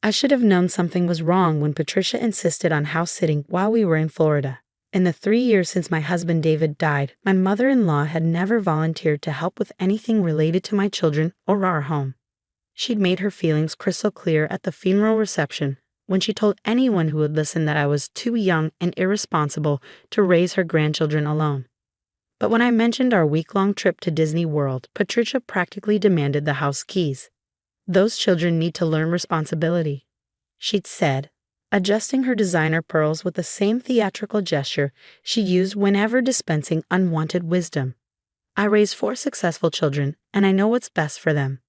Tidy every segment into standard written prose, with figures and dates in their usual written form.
I should have known something was wrong when Patricia insisted on house sitting while we were in Florida. In the 3 years since my husband David died, my mother-in-law had never volunteered to help with anything related to my children or our home. She'd made her feelings crystal clear at the funeral reception when she told anyone who would listen that I was too young and irresponsible to raise her grandchildren alone. But when I mentioned our week-long trip to Disney World, Patricia practically demanded the house keys. Those children need to learn responsibility, she'd said, adjusting her designer pearls with the same theatrical gesture she used whenever dispensing unwanted wisdom. I raised 4 successful children, and I know what's best for them.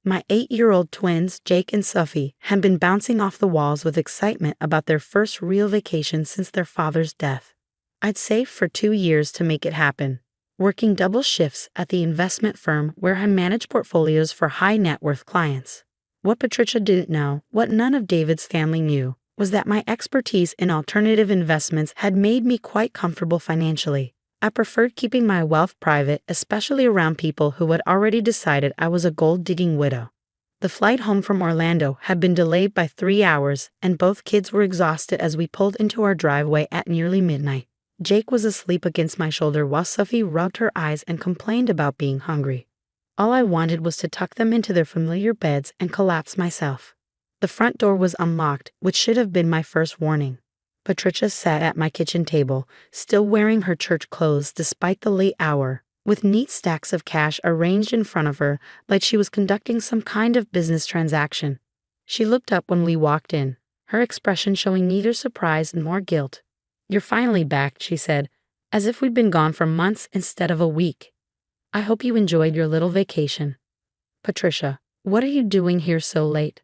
My 8-year-old twins, Jake and Sophie, had been bouncing off the walls with excitement about their first real vacation since their father's death. I'd saved for 2 years to make it happen, working double shifts at the investment firm where I manage portfolios for high-net-worth clients. What Patricia didn't know, what none of David's family knew, was that my expertise in alternative investments had made me quite comfortable financially. I preferred keeping my wealth private, especially around people who had already decided I was a gold-digging widow. The flight home from Orlando had been delayed by 3 hours, and both kids were exhausted as we pulled into our driveway at nearly midnight. Jake was asleep against my shoulder while Sophie rubbed her eyes and complained about being hungry. All I wanted was to tuck them into their familiar beds and collapse myself. The front door was unlocked, which should have been my first warning. Patricia sat at my kitchen table, still wearing her church clothes despite the late hour, with neat stacks of cash arranged in front of her like she was conducting some kind of business transaction. She looked up when we walked in, her expression showing neither surprise nor guilt. "You're finally back," she said, as if we'd been gone for months instead of a week. "I hope you enjoyed your little vacation." "Patricia, what are you doing here so late?"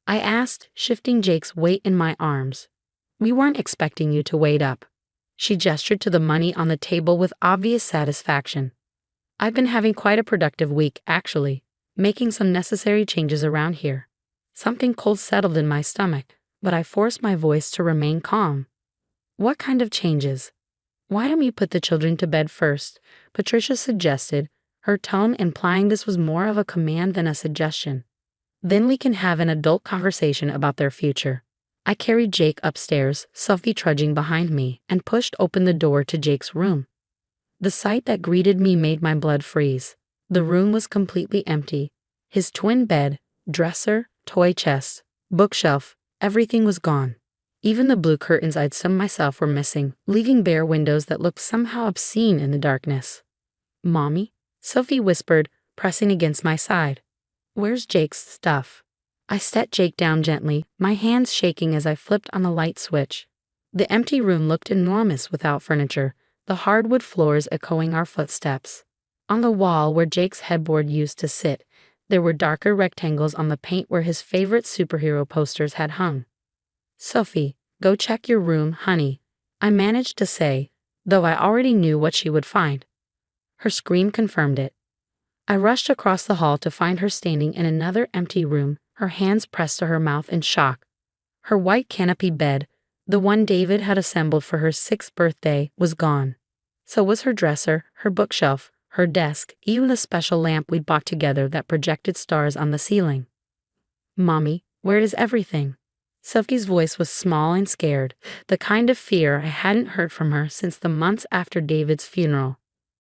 I asked, shifting Jake's weight in my arms. "We weren't expecting you to wait up." She gestured to the money on the table with obvious satisfaction. "I've been having quite a productive week, actually, making some necessary changes around here." Something cold settled in my stomach, but I forced my voice to remain calm. "What kind of changes?" "Why don't you put the children to bed first?" Patricia suggested, her tone implying this was more of a command than a suggestion. "Then we can have an adult conversation about their future." I carried Jake upstairs, Sophie trudging behind me, and pushed open the door to Jake's room. The sight that greeted me made my blood freeze. The room was completely empty. His twin bed, dresser, toy chest, bookshelf, everything was gone. Even the blue curtains I'd sewn myself were missing, leaving bare windows that looked somehow obscene in the darkness. "Mommy?" Sophie whispered, pressing against my side. "Where's Jake's stuff?" I set Jake down gently, my hands shaking as I flipped on the light switch. The empty room looked enormous without furniture, the hardwood floors echoing our footsteps. On the wall where Jake's headboard used to sit, there were darker rectangles on the paint where his favorite superhero posters had hung. "Sophie, go check your room, honey," I managed to say, though I already knew what she would find. Her scream confirmed it. I rushed across the hall to find her standing in another empty room, her hands pressed to her mouth in shock. Her white canopy bed, the one David had assembled for her 6th birthday, was gone. So was her dresser, her bookshelf, her desk, even the special lamp we'd bought together that projected stars on the ceiling. "Mommy, where is everything?" Sophie's voice was small and scared, the kind of fear I hadn't heard from her since the months after David's funeral.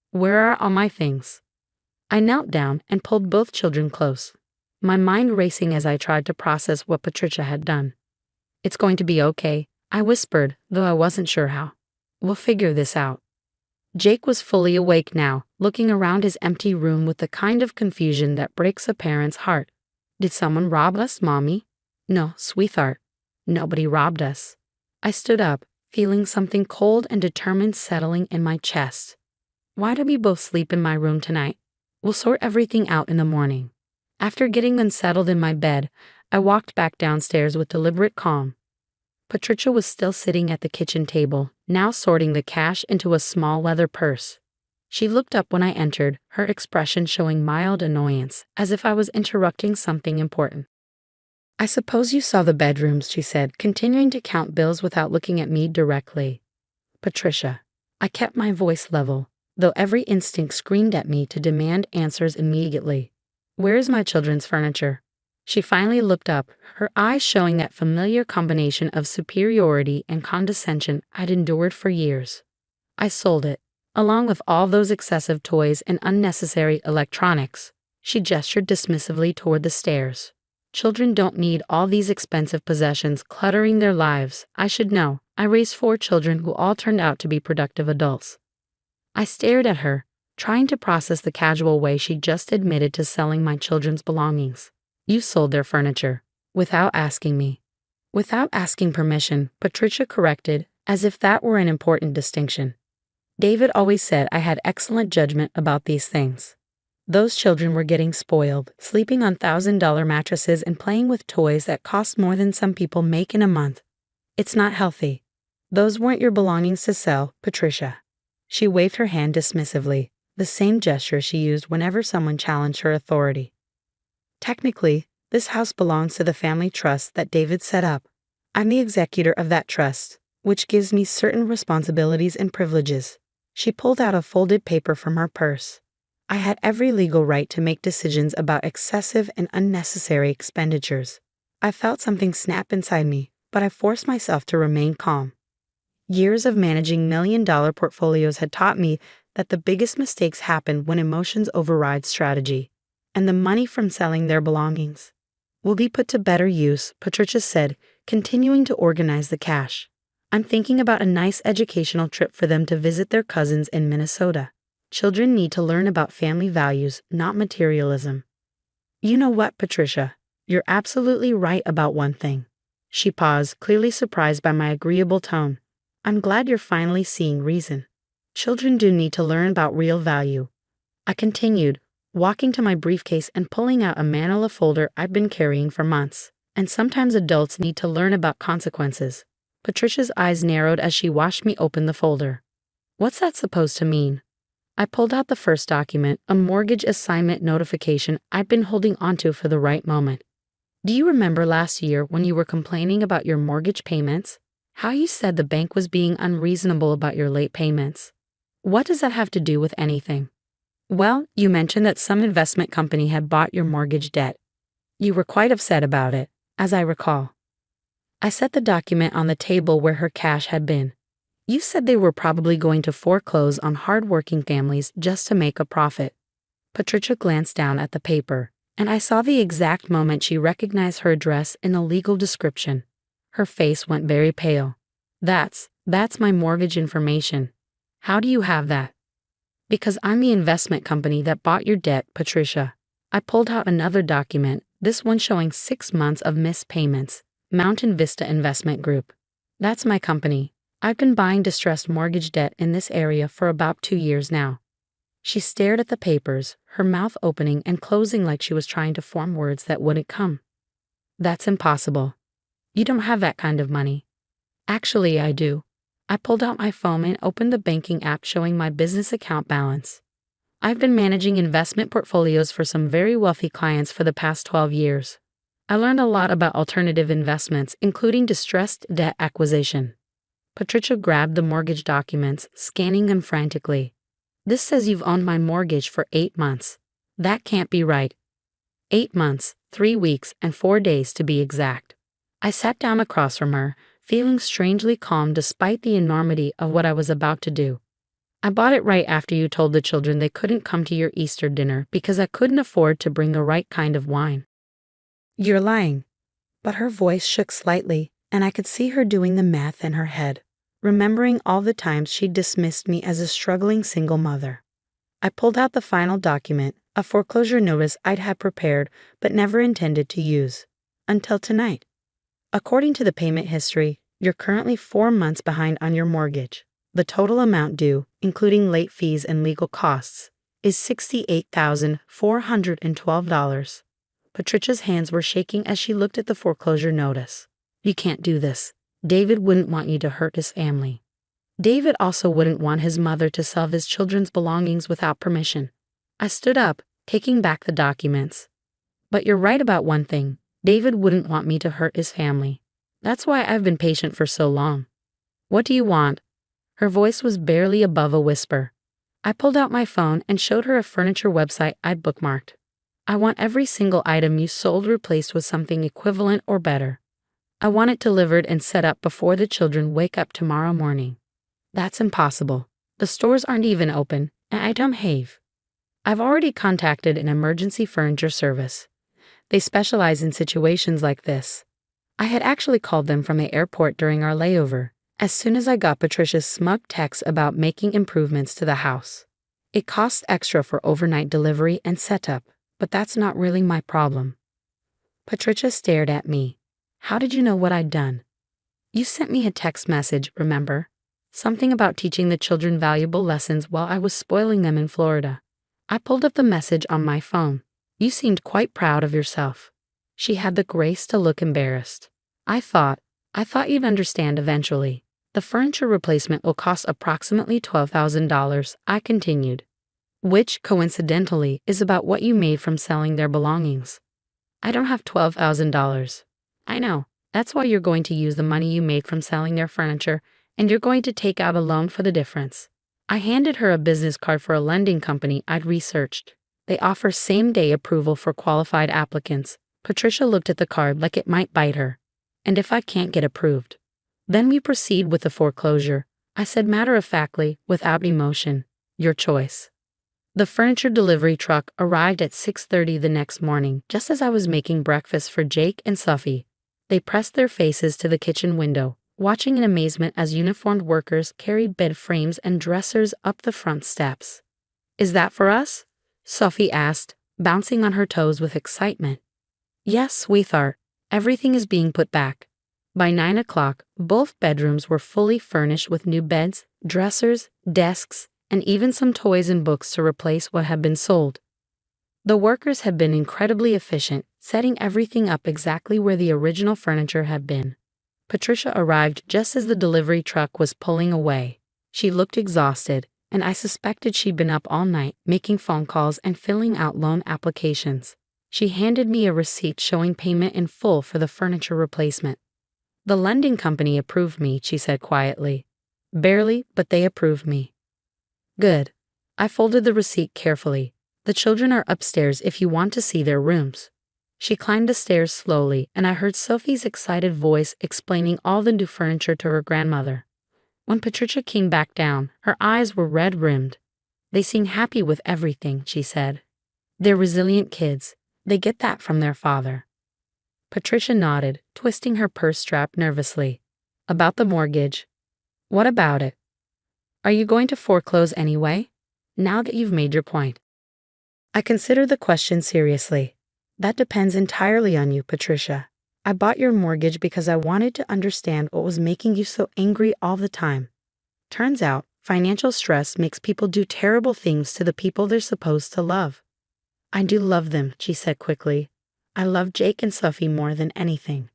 "Where are all my things?" I knelt down and pulled both children close, my mind racing as I tried to process what Patricia had done. "It's going to be okay," I whispered, though I wasn't sure how. "We'll figure this out." Jake was fully awake now, looking around his empty room with the kind of confusion that breaks a parent's heart. "Did someone rob us, Mommy?" "No, sweetheart. Nobody robbed us." I stood up, feeling something cold and determined settling in my chest. "Why do we both sleep in my room tonight? We'll sort everything out in the morning." After getting unsettled in my bed, I walked back downstairs with deliberate calm. Patricia was still sitting at the kitchen table, now sorting the cash into a small leather purse. She looked up when I entered, her expression showing mild annoyance, as if I was interrupting something important. "I suppose you saw the bedrooms," she said, continuing to count bills without looking at me directly. "Patricia." I kept my voice level, though every instinct screamed at me to demand answers immediately. "Where is my children's furniture?" She finally looked up, her eyes showing that familiar combination of superiority and condescension I'd endured for years. I sold it, along with all those excessive toys and unnecessary electronics. She gestured dismissively toward the stairs. Children don't need all these expensive possessions cluttering their lives. I should know. I raised 4 children who all turned out to be productive adults. I stared at her, trying to process the casual way she just admitted to selling my children's belongings. You sold their furniture. Without asking me. Without asking permission, Patricia corrected, as if that were an important distinction. David always said I had excellent judgment about these things. Those children were getting spoiled, sleeping on $1,000 mattresses and playing with toys that cost more than some people make in a month. It's not healthy. Those weren't your belongings to sell, Patricia. She waved her hand dismissively, the same gesture she used whenever someone challenged her authority. Technically, this house belongs to the family trust that David set up. I'm the executor of that trust, which gives me certain responsibilities and privileges. She pulled out a folded paper from her purse. I had every legal right to make decisions about excessive and unnecessary expenditures. I felt something snap inside me, but I forced myself to remain calm. Years of managing million-dollar portfolios had taught me that the biggest mistakes happen when emotions override strategy, and the money from selling their belongings will be put to better use, Patricia said, continuing to organize the cash. I'm thinking about a nice educational trip for them to visit their cousins in Minnesota. Children need to learn about family values, not materialism. You know what, Patricia? You're absolutely right about one thing. She paused, clearly surprised by my agreeable tone. I'm glad you're finally seeing reason. Children do need to learn about real value. I continued, walking to my briefcase and pulling out a manila folder I'd been carrying for months. And sometimes adults need to learn about consequences. Patricia's eyes narrowed as she watched me open the folder. What's that supposed to mean? I pulled out the first document, a mortgage assignment notification I'd been holding onto for the right moment. Do you remember last year when you were complaining about your mortgage payments? How you said the bank was being unreasonable about your late payments? What does that have to do with anything? Well, you mentioned that some investment company had bought your mortgage debt. You were quite upset about it, as I recall. I set the document on the table where her cash had been. You said they were probably going to foreclose on hard-working families just to make a profit. Patricia glanced down at the paper, and I saw the exact moment she recognized her address in the legal description. Her face went very pale. That's my mortgage information. How do you have that? Because I'm the investment company that bought your debt, Patricia. I pulled out another document, this one showing 6 months of missed payments. Mountain Vista Investment Group. That's my company. I've been buying distressed mortgage debt in this area for about 2 years now. She stared at the papers, her mouth opening and closing like she was trying to form words that wouldn't come. That's impossible. You don't have that kind of money. Actually, I do. I pulled out my phone and opened the banking app showing my business account balance. I've been managing investment portfolios for some very wealthy clients for the past 12 years. I learned a lot about alternative investments, including distressed debt acquisition. Patricia grabbed the mortgage documents, scanning them frantically. This says you've owned my mortgage for 8 months. That can't be right. 8 months, 3 weeks, and 4 days to be exact. I sat down across from her, feeling strangely calm despite the enormity of what I was about to do. I bought it right after you told the children they couldn't come to your Easter dinner because I couldn't afford to bring the right kind of wine. You're lying. But her voice shook slightly, and I could see her doing the math in her head, remembering all the times she'd dismissed me as a struggling single mother. I pulled out the final document, a foreclosure notice I'd had prepared but never intended to use. Until tonight. According to the payment history, you're currently 4 months behind on your mortgage. The total amount due, including late fees and legal costs, is $68,412. Patricia's hands were shaking as she looked at the foreclosure notice. You can't do this. David wouldn't want you to hurt his family. David also wouldn't want his mother to sell his children's belongings without permission. I stood up, taking back the documents. But you're right about one thing. David wouldn't want me to hurt his family. That's why I've been patient for so long. What do you want? Her voice was barely above a whisper. I pulled out my phone and showed her a furniture website I'd bookmarked. I want every single item you sold replaced with something equivalent or better. I want it delivered and set up before the children wake up tomorrow morning. That's impossible. The stores aren't even open, and I don't have. I've already contacted an emergency furniture service. They specialize in situations like this. I had actually called them from the airport during our layover, as soon as I got Patricia's smug text about making improvements to the house. It costs extra for overnight delivery and setup, but that's not really my problem. Patricia stared at me. How did you know what I'd done? You sent me a text message, remember? Something about teaching the children valuable lessons while I was spoiling them in Florida. I pulled up the message on my phone. You seemed quite proud of yourself. She had the grace to look embarrassed. I thought you'd understand eventually. The furniture replacement will cost approximately $12,000, I continued. Which, coincidentally, is about what you made from selling their belongings. I don't have $12,000. I know. That's why you're going to use the money you made from selling their furniture, and you're going to take out a loan for the difference. I handed her a business card for a lending company I'd researched. They offer same-day approval for qualified applicants. Patricia looked at the card like it might bite her. And if I can't get approved? Then we proceed with the foreclosure, I said matter-of-factly, without emotion. Your choice. The furniture delivery truck arrived at 6:30 the next morning, just as I was making breakfast for Jake and Sophie. They pressed their faces to the kitchen window, watching in amazement as uniformed workers carried bed frames and dressers up the front steps. Is that for us? Sophie asked, bouncing on her toes with excitement. Yes, sweetheart. Everything is being put back. By 9 o'clock, both bedrooms were fully furnished with new beds, dressers, desks, and even some toys and books to replace what had been sold. The workers had been incredibly efficient, setting everything up exactly where the original furniture had been. Patricia arrived just as the delivery truck was pulling away. She looked exhausted, and I suspected she'd been up all night making phone calls and filling out loan applications. She handed me a receipt showing payment in full for the furniture replacement. The lending company approved me, she said quietly. Barely, but they approved me. Good. I folded the receipt carefully. The children are upstairs if you want to see their rooms. She climbed the stairs slowly, and I heard Sophie's excited voice explaining all the new furniture to her grandmother. When Patricia came back down, her eyes were red-rimmed. They seem happy with everything, she said. They're resilient kids. They get that from their father. Patricia nodded, twisting her purse strap nervously. About the mortgage. What about it? Are you going to foreclose anyway? Now that you've made your point. I consider the question seriously. That depends entirely on you, Patricia. I bought your mortgage because I wanted to understand what was making you so angry all the time. Turns out, financial stress makes people do terrible things to the people they're supposed to love. I do love them, she said quickly. I love Jake and Sophie more than anything.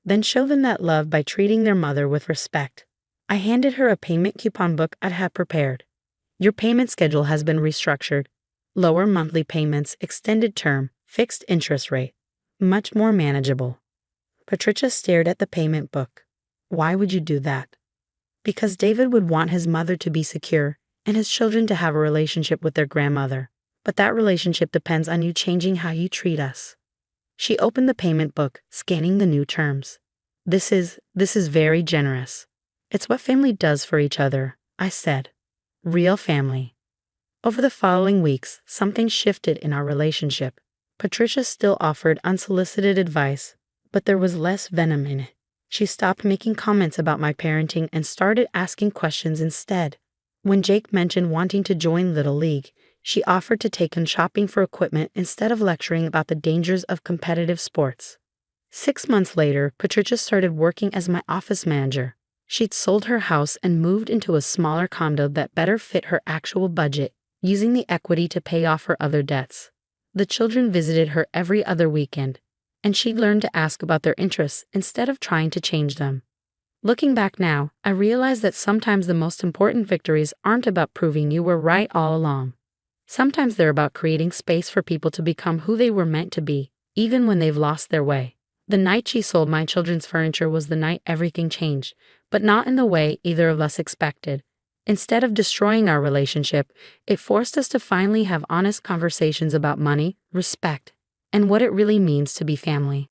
Then show them that love by treating their mother with respect. I handed her a payment coupon book I'd had prepared. Your payment schedule has been restructured. Lower monthly payments, extended term, fixed interest rate. Much more manageable. Patricia stared at the payment book. Why would you do that? Because David would want his mother to be secure and his children to have a relationship with their grandmother. But that relationship depends on you changing how you treat us. She opened the payment book, scanning the new terms. This is very generous. It's what family does for each other, I said. Real family. Over the following weeks, something shifted in our relationship. Patricia still offered unsolicited advice, but there was less venom in it. She stopped making comments about my parenting and started asking questions instead. When Jake mentioned wanting to join Little League, she offered to take him shopping for equipment instead of lecturing about the dangers of competitive sports. 6 months later, Patricia started working as my office manager. She'd sold her house and moved into a smaller condo that better fit her actual budget, using the equity to pay off her other debts. The children visited her every other weekend, and she'd learned to ask about their interests instead of trying to change them. Looking back now, I realize that sometimes the most important victories aren't about proving you were right all along. Sometimes they're about creating space for people to become who they were meant to be, even when they've lost their way. The night she sold my children's furniture was the night everything changed, but not in the way either of us expected. Instead of destroying our relationship, it forced us to finally have honest conversations about money, respect, and what it really means to be family.